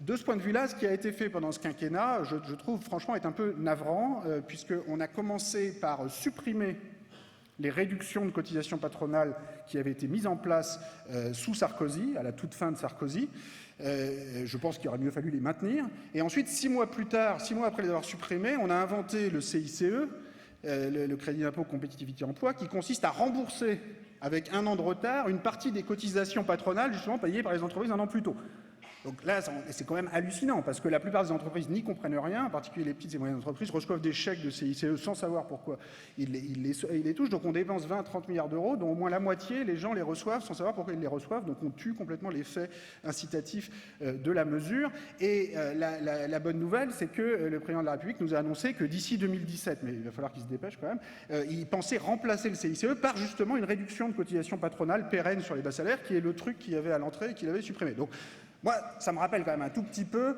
de ce point de vue-là, ce qui a été fait pendant ce quinquennat, je trouve franchement est un peu navrant, puisqu'on a commencé par supprimer les réductions de cotisations patronales qui avaient été mises en place sous Sarkozy, à la toute fin de Sarkozy. Je pense qu'il aurait mieux fallu les maintenir. Et ensuite, 6 mois plus tard, 6 mois après les avoir supprimés, on a inventé le CICE, le crédit d'impôt compétitivité emploi, qui consiste à rembourser avec 1 an de retard une partie des cotisations patronales justement payées par les entreprises 1 an plus tôt. Donc là, c'est quand même hallucinant, parce que la plupart des entreprises n'y comprennent rien, en particulier les petites et moyennes entreprises, reçoivent des chèques de CICE sans savoir pourquoi ils les touchent. Donc on dépense 20-30 milliards d'euros, dont au moins la moitié, les gens les reçoivent sans savoir pourquoi ils les reçoivent. Donc on tue complètement l'effet incitatif de la mesure. Et la bonne nouvelle, c'est que le président de la République nous a annoncé que d'ici 2017, mais il va falloir qu'il se dépêche quand même, il pensait remplacer le CICE par justement une réduction de cotisation patronale pérenne sur les bas salaires, qui est le truc qu'il y avait à l'entrée et qu'il avait supprimé. Donc, moi, ça me rappelle quand même un tout petit peu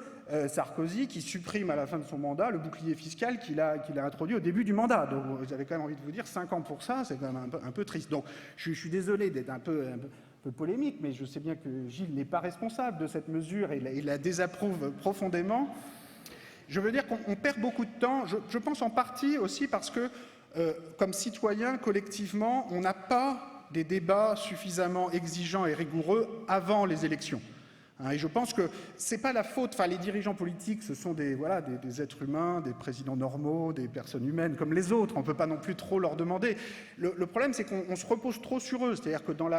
Sarkozy qui supprime à la fin de son mandat le bouclier fiscal qu'il a introduit au début du mandat. Donc j'avais quand même envie de vous dire 5 ans pour ça, c'est quand même un peu triste. Donc je suis désolé d'être un peu polémique, mais je sais bien que Gilles n'est pas responsable de cette mesure et il la désapprouve profondément. Je veux dire qu'on perd beaucoup de temps, je pense en partie aussi parce que, comme citoyens, collectivement, on n'a pas des débats suffisamment exigeants et rigoureux avant les élections. Et je pense que ce n'est pas la faute, les dirigeants politiques, ce sont des êtres humains, des présidents normaux, des personnes humaines comme les autres, on ne peut pas non plus trop leur demander. Le problème, c'est qu'on se repose trop sur eux, c'est-à-dire que dans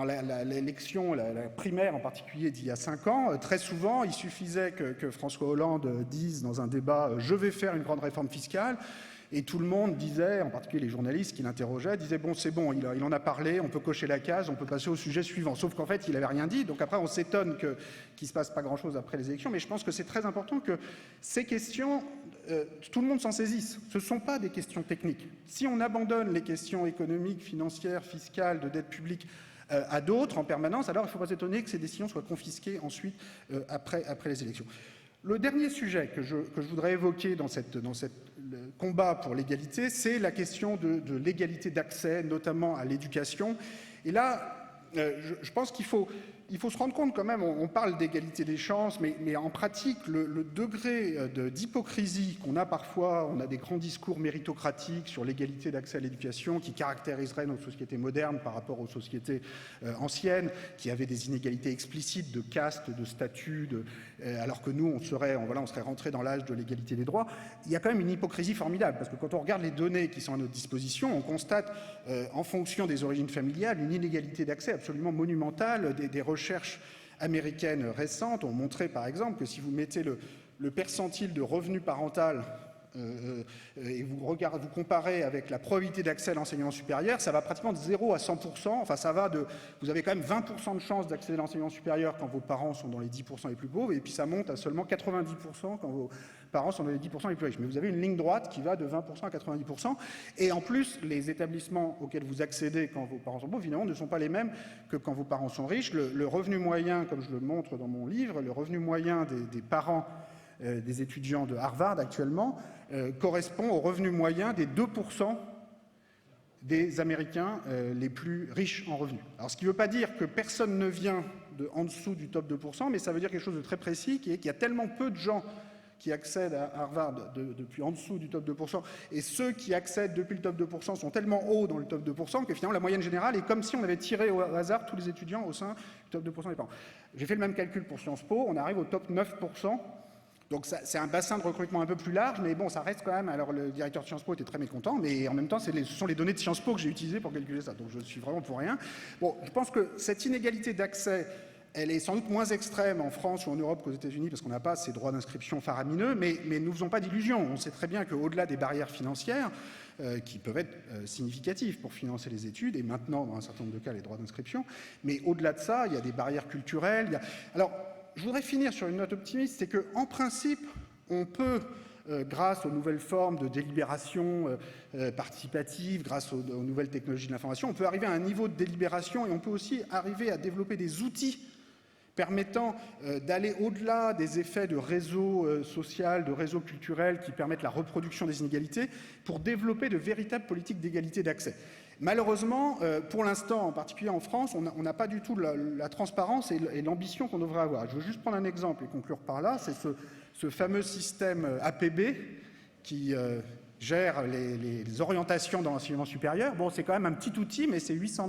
l'élection, la primaire en particulier d'il y a 5 ans, très souvent, il suffisait que François Hollande dise dans un débat « je vais faire une grande réforme fiscale », et tout le monde disait, en particulier les journalistes qui l'interrogeaient, disaient « bon, c'est bon, il en a parlé, on peut cocher la case, on peut passer au sujet suivant ». Sauf qu'en fait, il n'avait rien dit. Donc après, on s'étonne qu'il ne se passe pas grand-chose après les élections. Mais je pense que c'est très important que ces questions, tout le monde s'en saisisse. Ce ne sont pas des questions techniques. Si on abandonne les questions économiques, financières, fiscales, de dette publique à d'autres en permanence, alors il ne faut pas s'étonner que ces décisions soient confisquées ensuite après les élections. Le dernier sujet que je voudrais évoquer dans le combat pour l'égalité, c'est la question de l'égalité d'accès, notamment à l'éducation. Et là, je pense qu'il faut il faut se rendre compte quand même, on parle d'égalité des chances, mais en pratique, le degré d'hypocrisie qu'on a parfois, on a des grands discours méritocratiques sur l'égalité d'accès à l'éducation qui caractériseraient nos sociétés modernes par rapport aux sociétés anciennes, qui avaient des inégalités explicites de caste, de statut, alors que nous, on serait rentré dans l'âge de l'égalité des droits. Il y a quand même une hypocrisie formidable, parce que quand on regarde les données qui sont à notre disposition, on constate, en fonction des origines familiales, une inégalité d'accès absolument monumentale. Des recherches américaines récentes ont montré, par exemple, que si vous mettez le percentile de revenu parental et vous comparez avec la probabilité d'accès à l'enseignement supérieur, ça va pratiquement de 0 à 100%. Enfin, vous avez quand même 20% de chances d'accéder à l'enseignement supérieur quand vos parents sont dans les 10% les plus pauvres, et puis ça monte à seulement 90% quand vos parents sont dans les 10% les plus riches. Mais vous avez une ligne droite qui va de 20% à 90%. Et en plus, les établissements auxquels vous accédez quand vos parents sont pauvres, évidemment, ne sont pas les mêmes que quand vos parents sont riches. Le revenu moyen, comme je le montre dans mon livre, le revenu moyen des parents des étudiants de Harvard actuellement correspond au revenu moyen des 2% des Américains les plus riches en revenus. Alors, ce qui ne veut pas dire que personne ne vient en dessous du top 2%, mais ça veut dire quelque chose de très précis, qui est qu'il y a tellement peu de gens qui accèdent à Harvard depuis en dessous du top 2%, et ceux qui accèdent depuis le top 2% sont tellement hauts dans le top 2% que finalement la moyenne générale est comme si on avait tiré au hasard tous les étudiants au sein du top 2% des parents. J'ai fait le même calcul pour Sciences Po, on arrive au top 9%. Donc c'est un bassin de recrutement un peu plus large, mais bon, ça reste quand même... Alors le directeur de Sciences Po était très mécontent, mais en même temps, ce sont les données de Sciences Po que j'ai utilisées pour calculer ça, donc je suis vraiment pour rien. Bon, je pense que cette inégalité d'accès, elle est sans doute moins extrême en France ou en Europe qu'aux États-Unis, parce qu'on n'a pas ces droits d'inscription faramineux, mais ne nous faisons pas d'illusions. On sait très bien qu'au-delà des barrières financières, qui peuvent être significatifs pour financer les études, et maintenant, dans un certain nombre de cas, les droits d'inscription, mais au-delà de ça, il y a des barrières culturelles. Alors, je voudrais finir sur une note optimiste, c'est qu'en principe, on peut, grâce aux nouvelles formes de délibération participative, grâce aux nouvelles technologies de l'information, on peut arriver à un niveau de délibération et on peut aussi arriver à développer des outils permettant d'aller au-delà des effets de réseau social, de réseau culturel qui permettent la reproduction des inégalités pour développer de véritables politiques d'égalité d'accès. Malheureusement, pour l'instant, en particulier en France, on n'a pas du tout la transparence et l'ambition qu'on devrait avoir. Je veux juste prendre un exemple et conclure par là. C'est ce fameux système APB qui gère les orientations dans l'enseignement supérieur. Bon, c'est quand même un petit outil, mais c'est 800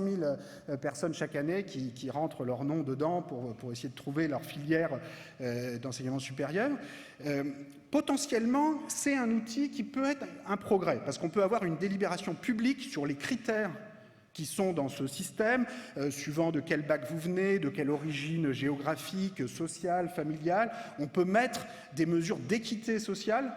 000 personnes chaque année qui rentrent leur nom dedans pour essayer de trouver leur filière d'enseignement supérieur. Potentiellement, c'est un outil qui peut être un progrès, parce qu'on peut avoir une délibération publique sur les critères qui sont dans ce système, suivant de quel bac vous venez, de quelle origine géographique, sociale, familiale. On peut mettre des mesures d'équité sociale.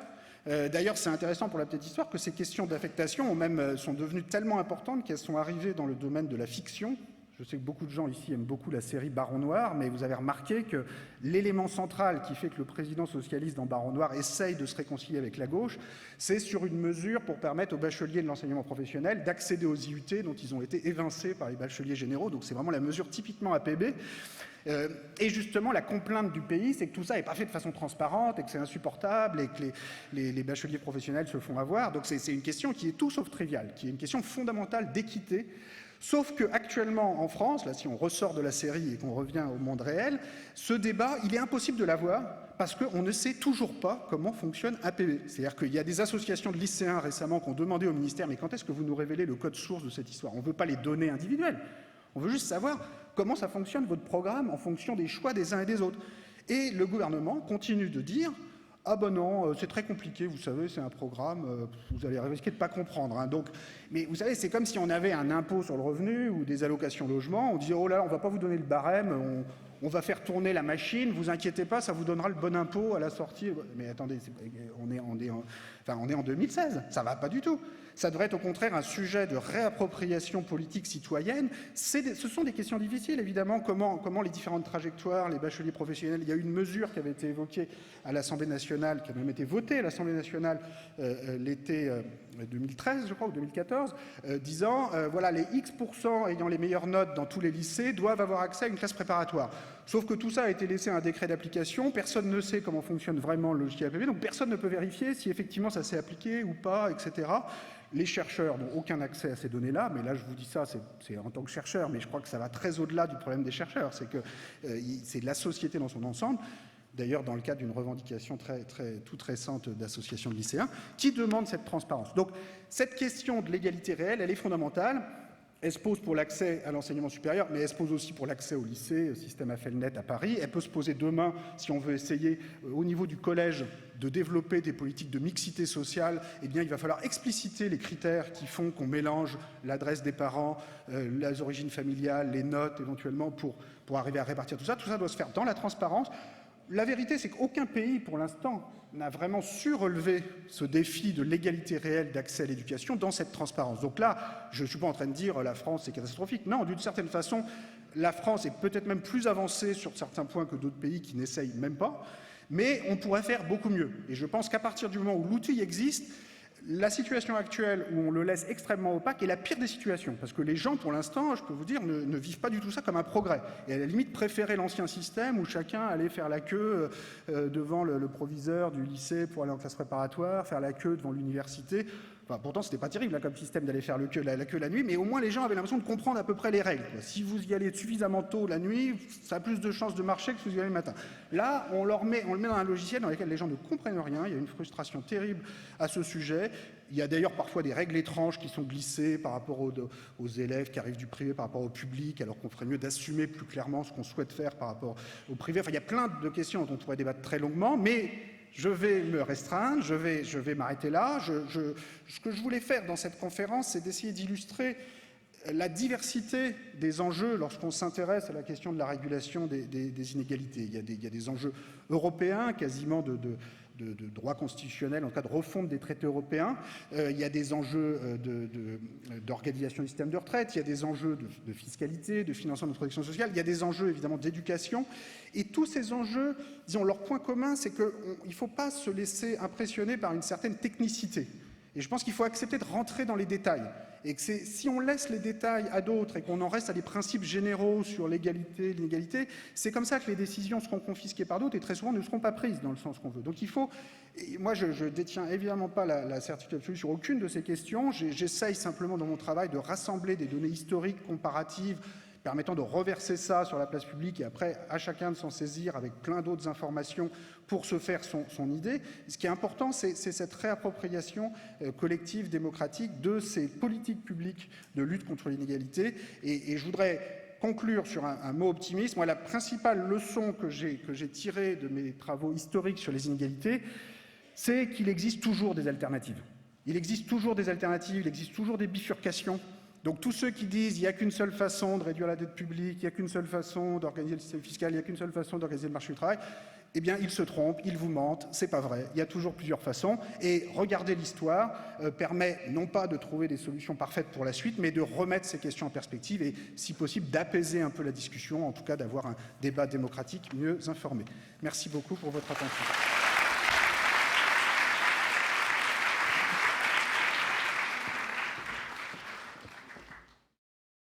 D'ailleurs, c'est intéressant pour la petite histoire que ces questions d'affectation sont devenues tellement importantes qu'elles sont arrivées dans le domaine de la fiction. Je sais que beaucoup de gens ici aiment beaucoup la série Baron Noir, mais vous avez remarqué que l'élément central qui fait que le président socialiste dans Baron Noir essaye de se réconcilier avec la gauche, c'est sur une mesure pour permettre aux bacheliers de l'enseignement professionnel d'accéder aux IUT dont ils ont été évincés par les bacheliers généraux. Donc c'est vraiment la mesure typiquement APB. Et justement, la complainte du pays, c'est que tout ça n'est pas fait de façon transparente et que c'est insupportable et que les bacheliers professionnels se font avoir. Donc c'est une question qui est tout sauf triviale, qui est une question fondamentale d'équité. Sauf qu'actuellement en France, là si on ressort de la série et qu'on revient au monde réel, ce débat, il est impossible de l'avoir parce qu'on ne sait toujours pas comment fonctionne APB. C'est-à-dire qu'il y a des associations de lycéens récemment qui ont demandé au ministère « mais quand est-ce que vous nous révélez le code source de cette histoire ?» On ne veut pas les données individuelles, on veut juste savoir comment ça fonctionne votre programme en fonction des choix des uns et des autres. Et le gouvernement continue de dire « ah ben non, c'est très compliqué, vous savez, c'est un programme, vous allez risquer de ne pas comprendre. Hein. » Donc, mais vous savez, c'est comme si on avait un impôt sur le revenu ou des allocations logement, on disait « oh là, on ne va pas vous donner le barème, on va faire tourner la machine, vous inquiétez pas, ça vous donnera le bon impôt à la sortie. » Mais attendez, on est en 2016, ça ne va pas du tout. Ça devrait être au contraire un sujet de réappropriation politique citoyenne. Ce sont des questions difficiles, évidemment, comment les différentes trajectoires, les bacheliers professionnels, il y a eu une mesure qui avait été évoquée à l'Assemblée nationale, qui a même été votée à l'Assemblée nationale l'été 2013, je crois, ou 2014, disant, voilà, les X% ayant les meilleures notes dans tous les lycées doivent avoir accès à une classe préparatoire. Sauf que tout ça a été laissé à un décret d'application, personne ne sait comment fonctionne vraiment le logiciel APB, donc personne ne peut vérifier si effectivement ça s'est appliqué ou pas, etc. Les chercheurs n'ont aucun accès à ces données-là, mais là, je vous dis ça, c'est en tant que chercheur, mais je crois que ça va très au-delà du problème des chercheurs. C'est que c'est la société dans son ensemble, d'ailleurs dans le cadre d'une revendication toute récente d'associations de lycéens, qui demande cette transparence. Donc, cette question de l'égalité réelle, elle est fondamentale. Elle se pose pour l'accès à l'enseignement supérieur, mais elle se pose aussi pour l'accès au lycée, au système Affelnet à Paris. Elle peut se poser demain, si on veut essayer, au niveau du collège, de développer des politiques de mixité sociale. Eh bien, il va falloir expliciter les critères qui font qu'on mélange l'adresse des parents, les origines familiales, les notes, éventuellement, pour arriver à répartir tout ça. Tout ça doit se faire dans la transparence. La vérité, c'est qu'aucun pays, pour l'instant, n'a vraiment su relever ce défi de l'égalité réelle d'accès à l'éducation dans cette transparence. Donc là, je ne suis pas en train de dire la France c'est catastrophique. Non, d'une certaine façon, la France est peut-être même plus avancée sur certains points que d'autres pays qui n'essayent même pas, mais on pourrait faire beaucoup mieux. Et je pense qu'à partir du moment où l'outil existe, la situation actuelle où on le laisse extrêmement opaque est la pire des situations, parce que les gens, pour l'instant, je peux vous dire, ne vivent pas du tout ça comme un progrès. Et à la limite, préféraient l'ancien système où chacun allait faire la queue devant le proviseur du lycée pour aller en classe préparatoire, faire la queue devant l'université. Enfin, pourtant, c'était pas terrible là, comme système d'aller faire la queue la nuit, mais au moins les gens avaient l'impression de comprendre à peu près les règles. Si vous y allez suffisamment tôt la nuit, ça a plus de chances de marcher que si vous y allez le matin. Là, on le met dans un logiciel dans lequel les gens ne comprennent rien. Il y a une frustration terrible à ce sujet. Il y a d'ailleurs parfois des règles étranges qui sont glissées par rapport aux élèves qui arrivent du privé, par rapport au public, alors qu'on ferait mieux d'assumer plus clairement ce qu'on souhaite faire par rapport au privé. Enfin, il y a plein de questions dont on pourrait débattre très longuement, mais je vais me restreindre, je vais m'arrêter là. Ce que je voulais faire dans cette conférence, c'est d'essayer d'illustrer la diversité des enjeux lorsqu'on s'intéresse à la question de la régulation des inégalités. Il y a des enjeux européens, quasiment de droit constitutionnel, en cas de refonte des traités européens. Il y a des enjeux d'organisation du système de retraite, il y a des enjeux de fiscalité, de financement de protection sociale, il y a des enjeux évidemment d'éducation. Et tous ces enjeux, disons, leur point commun, c'est qu'il ne faut pas se laisser impressionner par une certaine technicité. Et je pense qu'il faut accepter de rentrer dans les détails. Et que si on laisse les détails à d'autres et qu'on en reste à des principes généraux sur l'égalité, l'inégalité, c'est comme ça que les décisions seront confisquées par d'autres et très souvent ne seront pas prises dans le sens qu'on veut. Donc il faut, moi je détiens évidemment pas la certitude absolue sur aucune de ces questions, j'essaye simplement dans mon travail de rassembler des données historiques, comparatives, permettant de reverser ça sur la place publique et après à chacun de s'en saisir avec plein d'autres informations pour se faire son idée. Ce qui est important, c'est cette réappropriation collective, démocratique de ces politiques publiques de lutte contre l'inégalité. Et je voudrais conclure sur un mot optimiste. Moi, la principale leçon que j'ai tirée de mes travaux historiques sur les inégalités, c'est qu'il existe toujours des alternatives. Il existe toujours des alternatives, il existe toujours des bifurcations. Donc tous ceux qui disent qu'il n'y a qu'une seule façon de réduire la dette publique, il n'y a qu'une seule façon d'organiser le système fiscal, il n'y a qu'une seule façon d'organiser le marché du travail, eh bien ils se trompent, ils vous mentent, c'est pas vrai, il y a toujours plusieurs façons. Et regarder l'histoire permet non pas de trouver des solutions parfaites pour la suite, mais de remettre ces questions en perspective et, si possible, d'apaiser un peu la discussion, en tout cas d'avoir un débat démocratique mieux informé. Merci beaucoup pour votre attention.